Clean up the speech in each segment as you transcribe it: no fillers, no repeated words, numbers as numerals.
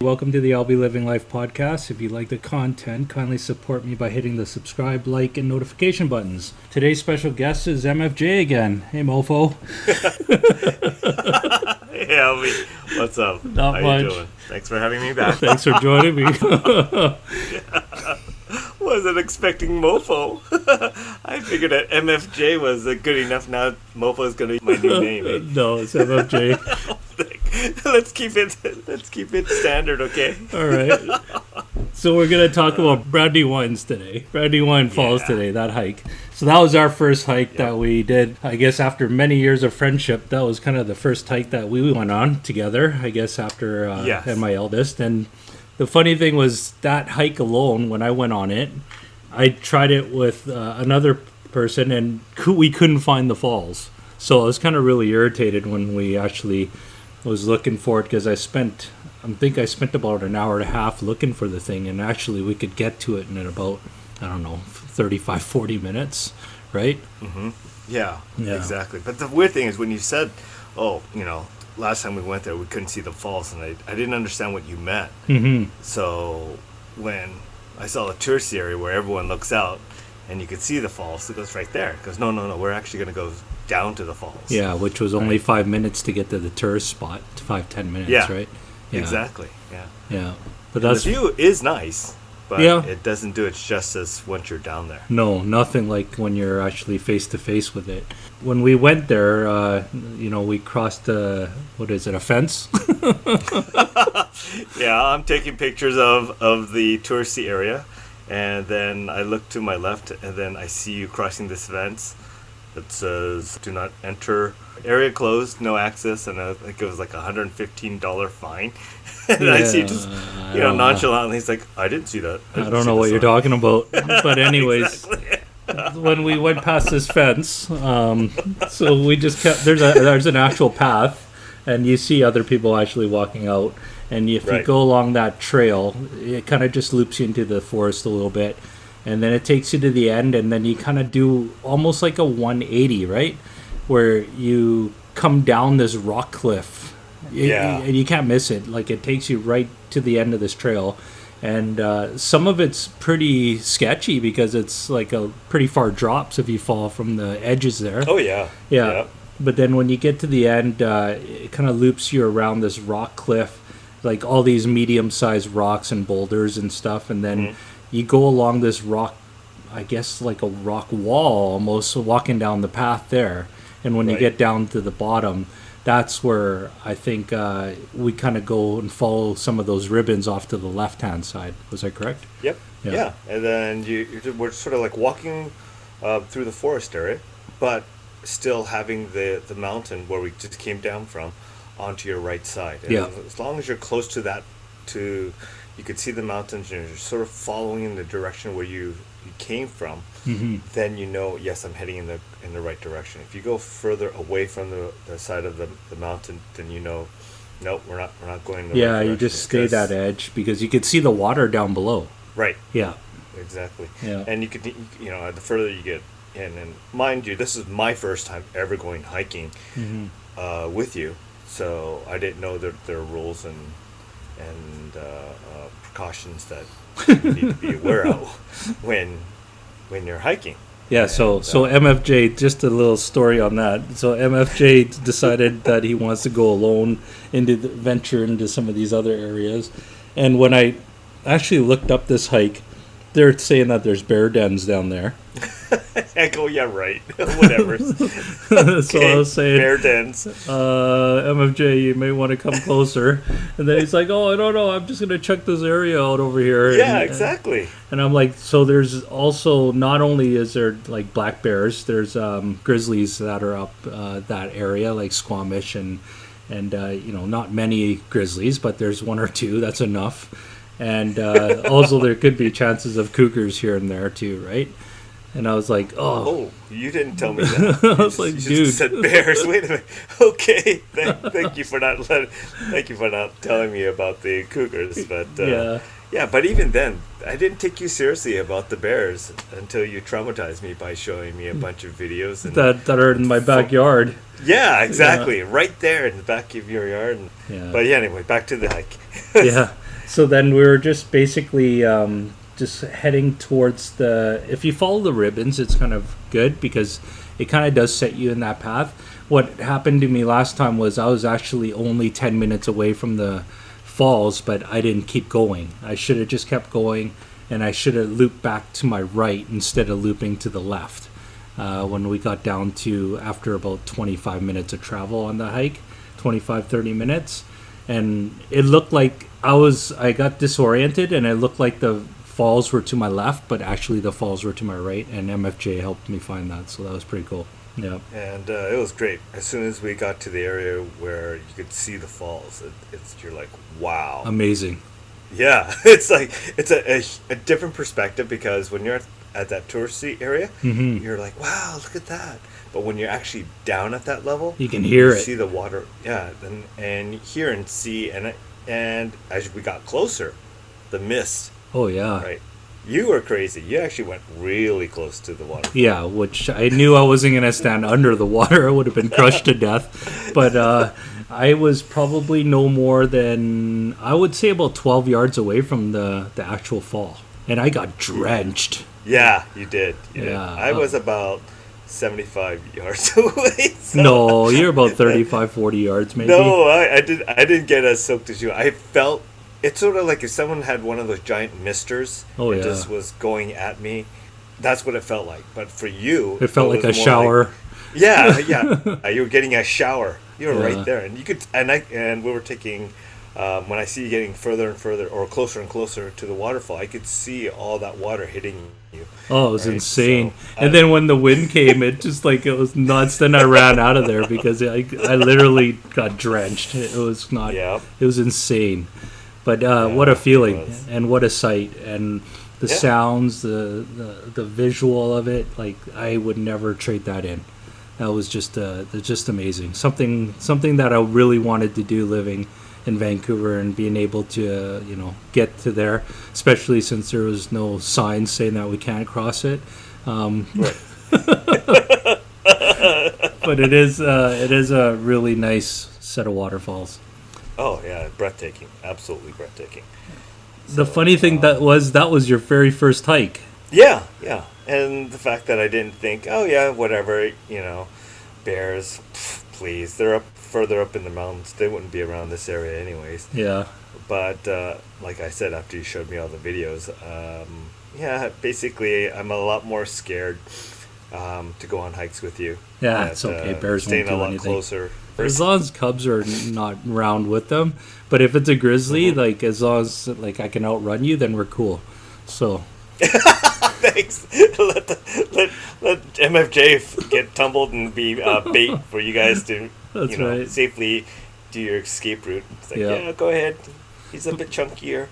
Welcome to the Alby Living Life podcast. If you like the content, kindly support me by hitting the subscribe, like, and notification buttons. Today's special guest is MFJ again. Hey, mofo. Hey, Alby. What's up? Not How much. you doing? Thanks for having me back. Thanks for joining me. Wasn't expecting mofo. I figured that MFJ was good enough. Now mofo is going to be my new name. Eh? No, it's MFJ. Let's keep it standard, okay? All right. So we're going to talk about Brandywine today. Brandywine Falls today, that hike. So that was our first hike that we did. I guess after many years of friendship, that was kind of the first hike that we went on together, I guess after and my eldest. And the funny thing was that hike alone, when I went on it, I tried it with another person and we couldn't find the falls. So I was kind of really irritated when we actually was looking for it because I think I spent about an hour and a half looking for the thing, and actually we could get to it in about, 35, 40 minutes, right? Mm-hmm. Yeah, exactly. But the weird thing is when you said, last time we went there we couldn't see the falls, and I didn't understand what you meant. Mm-hmm. So when I saw the tourist area where everyone looks out and you could see the falls, it goes right there. It goes, no, we're actually going to go down to the falls. Yeah, which was only 5 minutes to get to the tourist spot. 5-10 minutes, right? Yeah. Exactly. Yeah. But the view is nice, but Yeah. it doesn't do its justice once you're down there. No, nothing like when you're actually face to face with it. When we went there, we crossed a fence? Yeah, I'm taking pictures of the touristy area, and then I look to my left, and then I see you crossing this fence. It says, do not enter, area closed, no access, and I think it was like $115 fine. And I see just, nonchalantly, he's like, I didn't see that. I don't know what you're talking about. But anyways, when we went past this fence, so we just kept, there's an actual path, and you see other people actually walking out. And if you go along that trail, it kind of just loops you into the forest a little bit. And then it takes you to the end, and then you kind of do almost like a 180, right? Where you come down this rock cliff. And you can't miss it. Like, it takes you right to the end of this trail. And some of it's pretty sketchy because it's like a pretty far drops if you fall from the edges there. Oh, yeah. Yeah. But then when you get to the end, it kind of loops you around this rock cliff, like all these medium-sized rocks and boulders and stuff. And then you go along this rock, I guess like a rock wall almost, walking down the path there. And when you get down to the bottom, that's where I think we kind of go and follow some of those ribbons off to the left-hand side. Was I correct? Yep. Yeah. And then we're sort of like walking through the forest area, but still having the mountain where we just came down from onto your right side. And as long as you're close to that, you could see the mountains, and you're sort of following in the direction where you came from, then yes, I'm heading in the right direction. If you go further away from the side of the mountain, then nope, we're not going in the right direction. You just stay that edge because you could see the water down below. Right. Yeah. Exactly. Yeah. And you could, the further you get in, and mind you, this is my first time ever going hiking with you, so I didn't know that there are rules and precautions that you need to be aware of when you're hiking. Yeah, so MFJ, just a little story on that. So MFJ decided that he wants to go alone venture into some of these other areas. And when I actually looked up this hike, they're saying that there's bear dens down there. I go, yeah, right. Whatever. So I was saying, bear dens. MFJ, you may want to come closer. And then he's like, oh, I don't know. I'm just going to check this area out over here. Yeah, exactly. And I'm like, so there's also, not only is there like black bears, there's grizzlies that are up that area, like Squamish and not many grizzlies, but there's one or two. That's enough. And also there could be chances of cougars here and there too, right? And I was like, oh, you didn't tell me that. I was like, you dude, just said bears. Wait a minute. Okay, thank you for not telling me about the cougars. But but even then, I didn't take you seriously about the bears until you traumatized me by showing me a bunch of videos that are in my backyard. Yeah, exactly, right there in the back of your yard. But anyway, back to the hike. So then we were just basically just heading towards the. If you follow the ribbons, it's kind of good because it kind of does set you in that path. What happened to me last time was I was actually only 10 minutes away from the falls, but I didn't keep going. I should have just kept going, and I should have looped back to my right instead of looping to the left. When we got down to after about 25 minutes of travel on the hike, 25-30 minutes, and it looked like I got disoriented, and it looked like the falls were to my left, but actually the falls were to my right, and MFJ helped me find that, so that was pretty cool. Yeah. And it was great. As soon as we got to the area where you could see the falls, you're like, wow. Amazing. Yeah, it's like it's a different perspective because when you're at that touristy area, you're like, wow, look at that. But when you're actually down at that level, you can hear it. See the water, yeah, and hear and see, and as we got closer, the mist. Oh yeah. Right. You were crazy. You actually went really close to the water. Yeah, which I knew I wasn't going to stand under the water. I would have been crushed to death. But I was probably no more than, I would say about 12 yards away from the actual fall. And I got drenched. Yeah, you did. Yeah. I was about 75 yards away. So. No, you're about 35, 40 yards maybe. No, I didn't get as soaked as you. I felt... It's sort of like if someone had one of those giant misters and just was going at me. That's what it felt like. But for you... It felt like a shower. Like, yeah. You were getting a shower. You were right there. And you could... And we were taking... when I see you getting further and further or closer and closer to the waterfall, I could see all that water hitting you. Oh, it was insane. So, and then when the wind came, it was nuts. Then I ran out of there because I literally got drenched. It was not... Yeah. It was insane. But what a feeling and what a sight and the sounds, the visual of it. Like I would never trade that in. That was just amazing. Something that I really wanted to do living in Vancouver and being able to get to there, especially since there was no signs saying that we can't cross it. Right. But it is a really nice set of waterfalls. Oh yeah, breathtaking! Absolutely breathtaking. The funny thing that was your very first hike. Yeah, and the fact that I didn't think, oh yeah, whatever, bears, please, they're up further up in the mountains. They wouldn't be around this area anyways. Yeah. But like I said, after you showed me all the videos, basically I'm a lot lot more scared to go on hikes with you. Yeah, it's okay. Bears won't do anything. Staying a lot closer. As long as cubs are not around with them, but if it's a grizzly, like as long as like I can outrun you, then we're cool. So. Thanks. Let MFJ get tumbled and be bait for you guys to safely do your escape route. It's like, yeah, go ahead. He's a bit chunkier.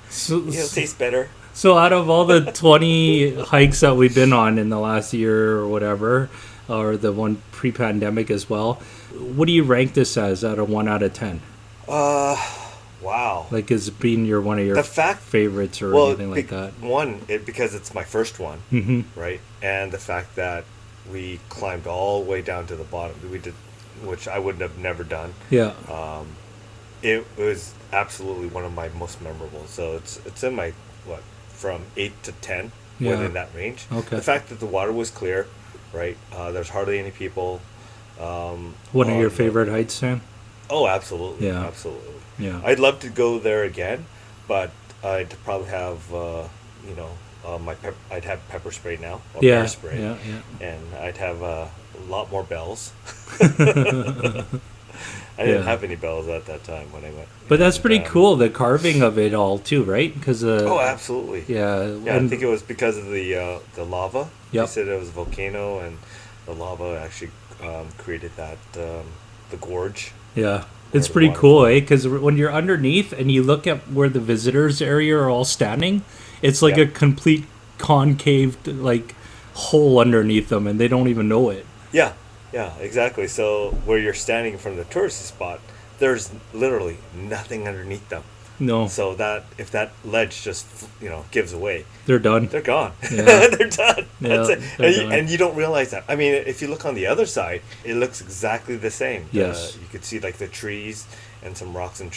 Tastes better. So out of all the 20 hikes that we've been on in the last year or whatever, or the one pre-pandemic as well, what do you rank this as out of 1 out of 10? Wow. Like as being one of your favorites or anything like that? Because it's my first one, right? And the fact that we climbed all the way down to the bottom, we did, which I would have never done. Yeah. It was absolutely one of my most memorable. So it's in my, from 8 to 10, within that range. Okay. The fact that the water was clear, right? There's hardly any people. One of your favorite heights, Sam? Oh, absolutely. Yeah. Absolutely. Yeah. I'd love to go there again, but I'd probably have, I'd have pepper spray now. Or bear spray. Yeah. And I'd have a lot more bells. I didn't have any bells at that time when I went. But that's pretty cool, the carving of it all too, right? Because absolutely. Yeah. Yeah, I think it was because of the lava. Yep. They said it was a volcano, and the lava actually created that the gorge. Yeah. It's pretty cool, Because when you're underneath and you look at where the visitors area are all standing, it's like a complete concave hole underneath them, and they don't even know it. Yeah, exactly. So where you're standing from the touristy spot, there's literally nothing underneath them. No. So that if that ledge just gives away, They're done. they're gone. Yeah. They're done. Yeah, That's it. they're And, done. and you don't realize that. I mean, if you look on the other side, it looks exactly the same. Yes. You could see like the trees and some rocks and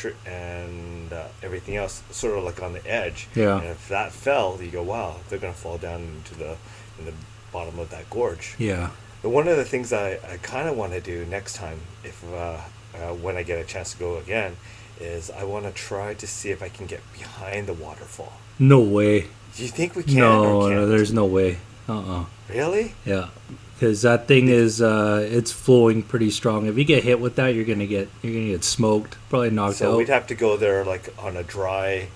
everything else, sort of like on the edge. Yeah. And if that fell, you go, wow, they're gonna fall down in the bottom of that gorge. Yeah. But one of the things I kind of want to do next time, if when I get a chance to go again, is I want to try to see if I can get behind the waterfall. No way. Do you think we can? or No, can't? there's no way. Really? Yeah. Because that thing is, it's flowing pretty strong. If you get hit with that, you're gonna get smoked, probably knocked So out. we'd have to go there like on a dry.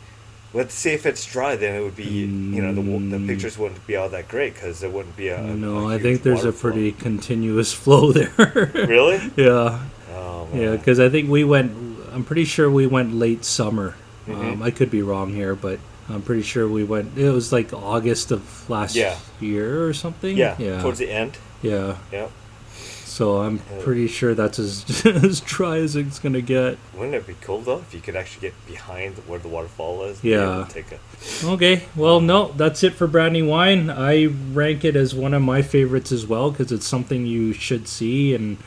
Let's see if it's dry. Then it would be, the pictures wouldn't be all that great because there wouldn't be a. No, a I think huge there's a waterfall. pretty continuous flow there. Really? Yeah. Oh, Yeah, man. because I think I'm pretty sure we went late summer. Mhm. I could be wrong here, but I'm pretty sure we went, it was like August of last Yeah. year or something. Yeah. Yeah. Towards the end. Yeah. Yeah. So I'm pretty sure that's as, as dry as it's going to get. Wouldn't it be cool though if you could actually get behind where the waterfall is? Yeah. Take a. Okay, well, no, that's it for Brandywine. I rank it as one of my favorites as well because it's something you should see and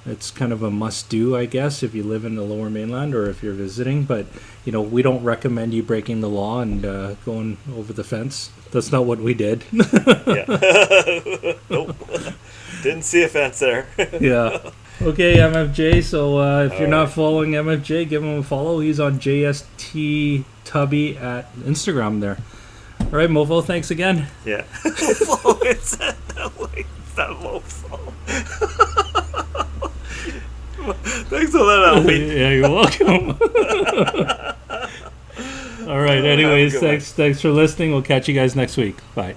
it's kind of a must-do, I guess, if you live in the Lower Mainland or if you're visiting. But, we don't recommend you breaking the law and going over the fence. That's not what we did. Yeah. Nope. Didn't see a fence there. Yeah. Okay, MFJ. So if you're not following MFJ, give him a follow. He's on JST Tubby at Instagram there. All right, Mofo, thanks again. Yeah. Mofo, it's that way. It's that Mofo. Thanks for that, Alby. Yeah, you're welcome. All right, anyways, thanks for listening. We'll catch you guys next week. Bye.